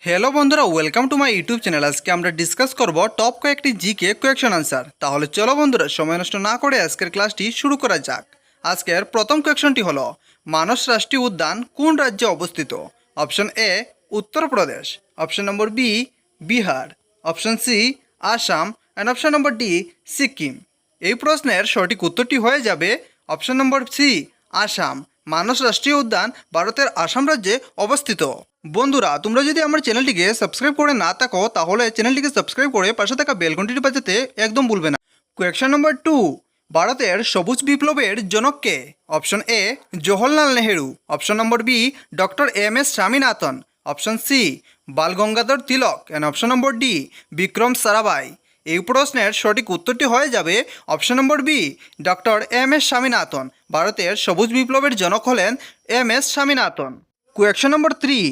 Hello বন্ধুরা, welcome to my YouTube channel. আজকে আমরা ডিসকাস করব টপ কয়েকটি জিকে কোয়েকশন আনসার। তাহলে চলো বন্ধুরা, সময় নষ্ট না করে আজকের ক্লাসটি শুরু করা যাক। আজকের প্রথম কোয়েকশনটি হলো, মানস রাষ্ট্রীয় উদ্যান কোন রাজ্যে অবস্থিত? Option A Uttar Pradesh, option number B Bihar, option C Assam and option number D Sikkim. এই প্রশ্নের সঠিক উত্তরটি হয়ে যাবে option number C Assam. Manas রাষ্ট্রীয় উদ্যান ভারতের আসাম রাজ্যে অবস্থিত। বন্ধুরা, তোমরা যদি আমার চ্যানেলটিকে সাবস্ক্রাইব করে না থাকো তাহলে চ্যানেলটিকে সাবস্ক্রাইব করে পাশে থাকা বেল ঘন্টিটি বাজাতে একদম ভুলবে না। কোয়েকশন নম্বর 2, ভারতের সবুজ বিপ্লবের জনক কে? Option A Jawaharlal Nehru, option number B doctor M S. Swaminathan, option C Bal Gangadhar Tilak and option number D Vikram Sarabhai. এই প্রশ্নের সঠিক উত্তরটি হয়ে যাবে option number B doctor M S. Swaminathan. ভারতের সবুজ বিপ্লবের জনক হলেন M S. Swaminathan. Question number 3,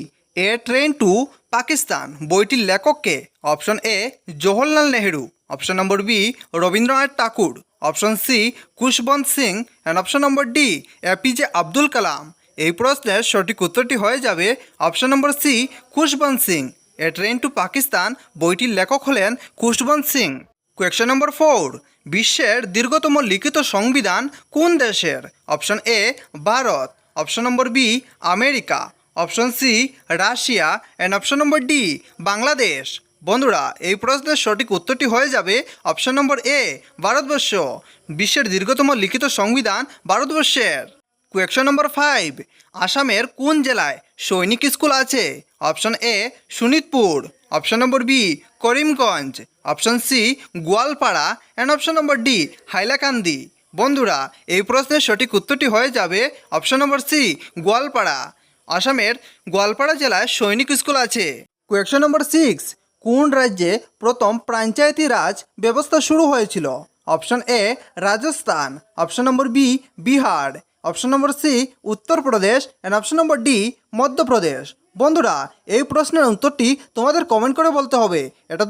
A train to Pakistan বইটির লেখক কে? Option A Jawaharlal Nehru, option number B Rabindranath Thakur, option C Khushwant Singh and option number D A P J Abdul Kalam. এই প্রশ্নের সঠিক উত্তরটি হয়ে যাবে option number C Khushwant Singh. A train to Pakistan বইটির লেখক হলেন খুশবন্ত সিং। কোয়েকশন নম্বর 4, বিশ্বের দীর্ঘতম লিখিত সংবিধান কোন দেশের? Option A Bharat, option number B America, option C Russia and option number D Bangladesh. বন্ধুরা, এই প্রশ্নের সঠিক উত্তরটি হয়ে যাবে অপশন নম্বর এ ভারতবর্ষ। বিশ্বের দীর্ঘতম লিখিত সংবিধান ভারতবর্ষের। কোয়েকশন নম্বর 5, আসামের কোন জেলায় সৈনিক স্কুল আছে? Option A Sonitpur, option number B Karimganj, option C Goalpara and option number D Hailakandi. বন্ধুরা, এই প্রশ্নের সঠিক উত্তরটি হয়ে যাবে অপশন নম্বর সি গোয়ালপাড়া। আসামের গোয়ালপাড়া জেলায় সৈনিক স্কুল আছে। কোয়েকশন নম্বর 6, কোন রাজ্যে প্রথম পঞ্চায়েতি রাজ ব্যবস্থা শুরু হয়েছিল? Option A Rajasthan, option number B Bihar, option number C Uttar Pradesh and option number D Madhya Pradesh. বন্ধুরা, এই প্রশ্নের উত্তরটি তোমাদের কমেন্ট করে বলতে হবে। এটা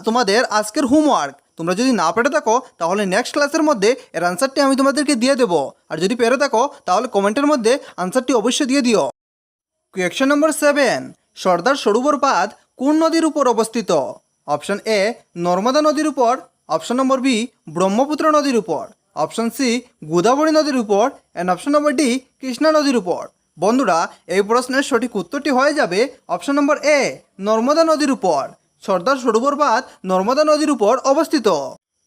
তোমাদের আজকের হোমওয়ার্ক। তোমরা যদি না পেরে থাকো তাহলে নেক্সট ক্লাসের মধ্যে এর আনসারটি আমি তোমাদেরকে দিয়ে দেবো। আর যদি পেরে থাকো তাহলে কমেন্টের মধ্যে আনসারটি অবশ্যই দিয়ে দিও। কোয়েকশন নম্বর 7, সর্দার সরোবর বাঁধ কোন নদীর উপর অবস্থিত? অপশন এ নর্মদা নদীর উপর, অপশন নম্বর বি ব্রহ্মপুত্র নদীর উপর, অপশন সি গোদাবরী নদীর উপর and option number D Krishna নদীর উপর। বন্ধুরা, এই প্রশ্নের সঠিক উত্তরটি হয়ে যাবে অপশন নম্বর এ নর্মদা নদীর উপর। সর্দার সরোবর বাঁধ নর্মদা নদীর উপর অবস্থিত।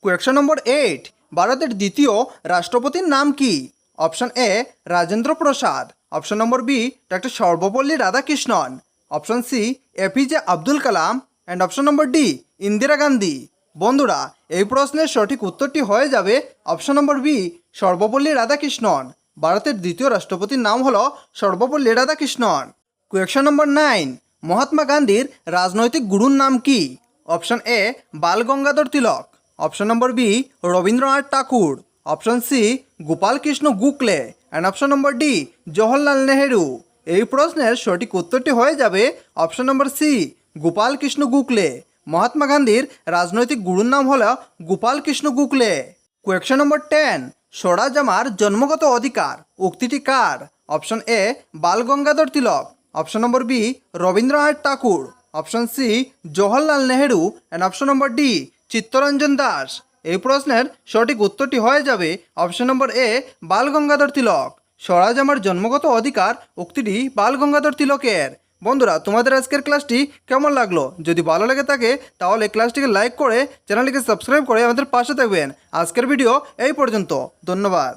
কোয়েকশন নম্বর 8, ভারতের দ্বিতীয় রাষ্ট্রপতির নাম কি? Option A Rajendra Prasad, option number B doctor Sarvepalli Radhakrishnan, option C APJ Abdul Kalam and option number D Indira Gandhi. বন্ধুরা, এই প্রশ্নের সঠিক উত্তরটি হয়ে যাবে option number B Sarvepalli Radhakrishnan. ভারতের দ্বিতীয় রাষ্ট্রপতির নাম হলো সর্বপল্লী রাধাকৃষ্ণন। কোয়েকশন নম্বর 9, মহাত্মা গান্ধীর রাজনৈতিক গুরুর নাম কি? Option A Bal Gangadhar Tilak, option number B Rabindranath Thakur, option C Gopal Krishna Gokhale and option number D Jawaharlal Nehru. এই প্রশ্নের সঠিক উত্তরটি হয়ে যাবে option number C Gopal Krishna Gokhale. Mahatma গান্ধীর রাজনৈতিক গুরুর নাম হল গোপাল কৃষ্ণ গোখলে। কোয়েকশন নম্বর 10, স্বরাজ আমার জন্মগত অধিকার উক্তিটি কার? Option A Bal Gangadhar Tilak, option number B Rabindranath Thakur, option C Jawaharlal Nehru and option number D Chittaranjan Das. এই প্রশ্নের সঠিক উত্তরটি হয়ে যাবে অপশন নম্বর এ বাল গঙ্গাধর তিলক। স্বরাজ আমার জন্মগত অধিকার উক্তিটি বাল গঙ্গাধর তিলকের। বন্ধুরা, তোমাদের আজকের ক্লাসটি কেমন লাগলো? যদি ভালো লেগে থাকে তাহলে ক্লাসটিকে লাইক করে চ্যানেলটিকে সাবস্ক্রাইব করে আমাদের পাশে থাকবেন। আজকের ভিডিও এই পর্যন্ত। ধন্যবাদ।